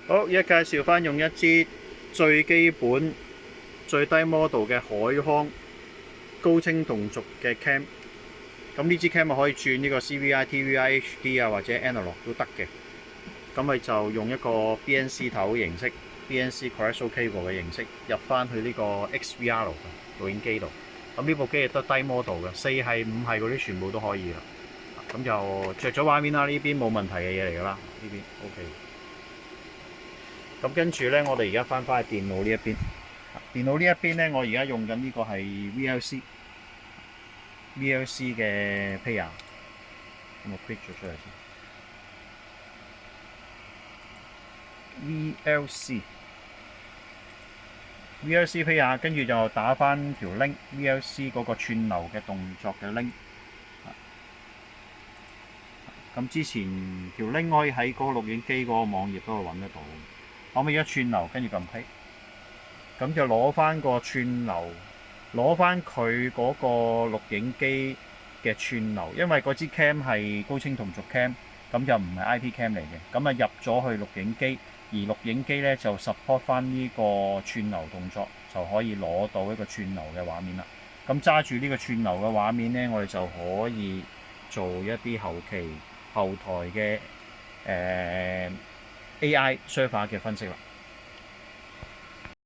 好，而家介紹翻用一支最基本、最低 model 嘅海康高清同軸嘅 cam。咁呢支 cam 可以轉呢個 CVI、TVI、HD 啊，或者 Analog 都得嘅。咁咪就用一個 BNC 頭形式、BNC coaxial cable 嘅形式入翻去呢個 XVR 錄影機度。咁呢部機亦都低 model 嘅，4係、5係嗰啲全部都可以啦。咁就着咗畫面啦，呢邊冇問題嘅嘢嚟㗎啦，呢邊 OK。咁跟住咧，我哋而家翻返去電腦呢一邊。電腦呢一邊咧，我而家用緊呢個係 VLC 嘅 player。咁我 quit 咗出嚟先。VLC player，跟住就打翻條 link VLC 嗰個串流嘅動作嘅 link。咁之前條 link 可以喺嗰個錄影機嗰個網頁都可以揾得到。我咪而家串流，跟住撳 play，咁就攞翻個串流，攞翻佢嗰個錄影機嘅串流，因為嗰支 cam 係高清同軸 cam，咁就唔係 IP cam 嚟嘅，咁啊入咗去錄影機，而錄影機咧就 support 翻呢個串流動作，就可以攞到一個串流嘅畫面啦。咁揸住呢個串流嘅畫面咧，我哋就可以做一啲後台嘅AI server 嘅分析啦。